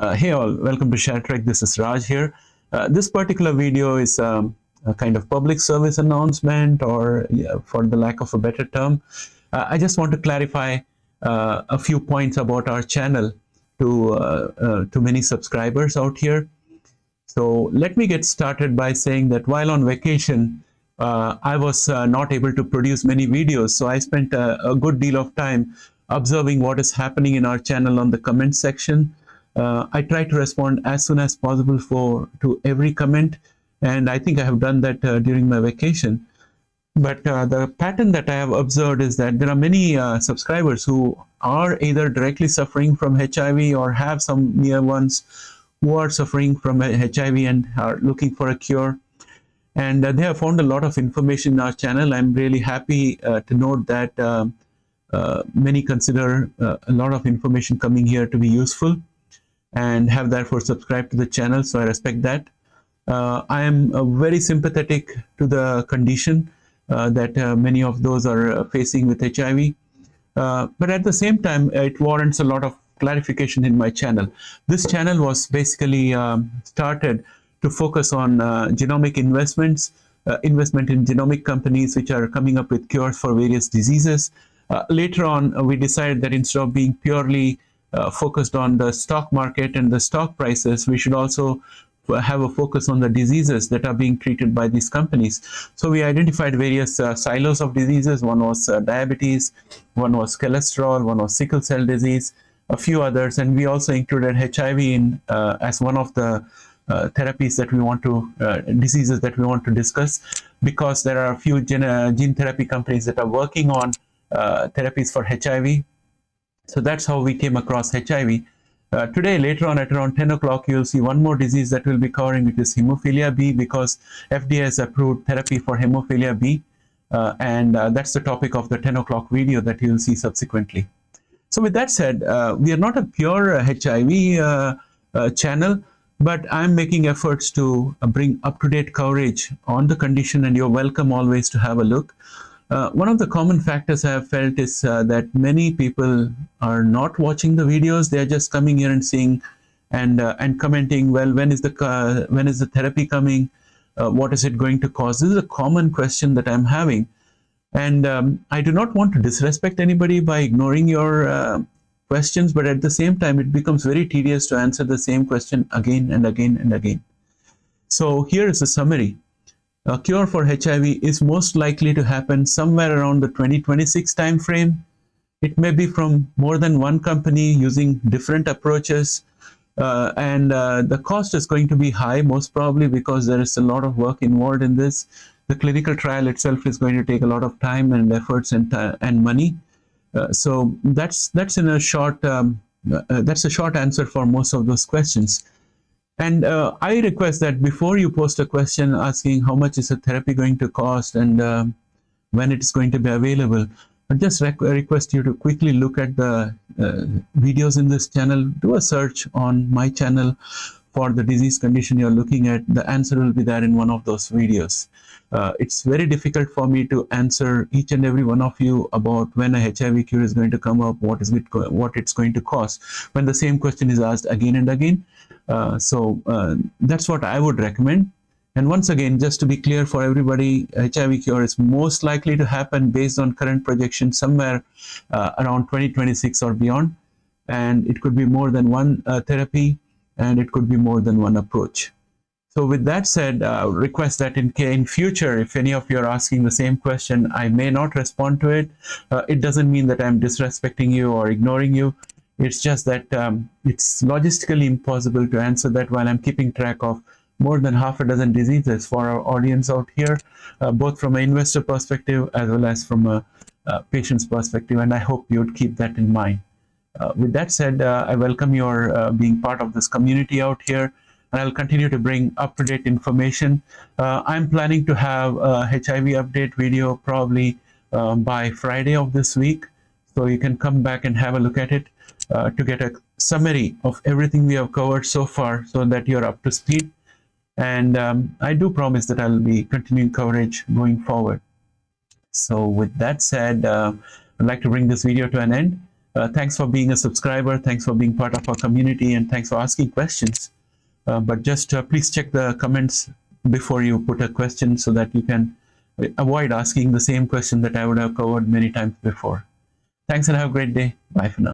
Hey all, welcome to ShareTrek. This is Raj here. This particular video is a kind of public service announcement, or for the lack of a better term. I just want to clarify a few points about our channel to many subscribers out here. So let me get started by saying that while on vacation, I was not able to produce many videos. So I spent a good deal of time observing what is happening in our channel on the comment section. I try to respond as soon as possible to every comment, and I think I have done that during my vacation. But the pattern that I have observed is that there are many subscribers who are either directly suffering from HIV or have some near ones who are suffering from HIV and are looking for a cure. And they have found a lot of information in our channel. I'm really happy to note that many consider a lot of information coming here to be useful and have therefore subscribed to the channel, so I respect that. I am very sympathetic to the condition that many of those are facing with HIV, but at the same time, it warrants a lot of clarification in my channel. This channel was basically started to focus on genomic investments, investment in genomic companies which are coming up with cures for various diseases. Later on, we decided that instead of being purely focused on the stock market and the stock prices, we should also have a focus on the diseases that are being treated by these companies. So we identified various silos of diseases. One was diabetes, one was cholesterol, one was sickle cell disease, a few others, and we also included HIV in as one of the therapies that we want to, diseases that we want to discuss, because there are a few gene therapy companies that are working on therapies for HIV. So that's how we came across HIV. Today, later on at around 10 o'clock, you'll see one more disease that we'll be covering, which is hemophilia B, because FDA has approved therapy for hemophilia B. And that's the topic of the 10 o'clock video that you'll see subsequently. So with that said, we are not a pure HIV channel, but I'm making efforts to bring up-to-date coverage on the condition, and you're welcome always to have a look. One of the common factors I have felt is that many people are not watching the videos. They are just coming here and seeing and commenting, well, when is the therapy coming? What is it going to cause? This is a common question that I'm having. And I do not want to disrespect anybody by ignoring your questions, but at the same time, it becomes very tedious to answer the same question again and again and again. So here is a summary. A cure for HIV is most likely to happen somewhere around the 2026 timeframe. It may be from more than one company using different approaches, and the cost is going to be high, most probably because there is a lot of work involved in this. The clinical trial itself is going to take a lot of time and efforts and money. So that's in a short that's a short answer for most of those questions. And I request that before you post a question asking how much is a therapy going to cost and when it's going to be available, I just request you to quickly look at the videos in this channel. Do a search on my channel for the disease condition you're looking at. The answer will be there in one of those videos. It's very difficult for me to answer each and every one of you about when a HIV cure is going to come up, what it's going to cost, when the same question is asked again and again. So that's what I would recommend. And once again, just to be clear for everybody, HIV cure is most likely to happen based on current projections somewhere around 2026 or beyond. And it could be more than one therapy, and it could be more than one approach. So with that said, request that in future, if any of you are asking the same question, I may not respond to it. It doesn't mean that I'm disrespecting you or ignoring you. It's just that it's logistically impossible to answer that while I'm keeping track of more than half a dozen diseases for our audience out here, both from an investor perspective as well as from a patient's perspective. And I hope you would keep that in mind. With that said, I welcome your being part of this community out here, and I'll continue to bring up-to-date information. I'm planning to have a HIV update video probably by Friday of this week, so you can come back and have a look at it to get a summary of everything we have covered so far so that you're up to speed. And I do promise that I'll be continuing coverage going forward. So with that said, I'd like to bring this video to an end. Thanks for being a subscriber. Thanks for being part of our community, and thanks for asking questions. But just please check the comments before you put a question so that you can avoid asking the same question that I would have covered many times before. Thanks and have a great day. Bye for now.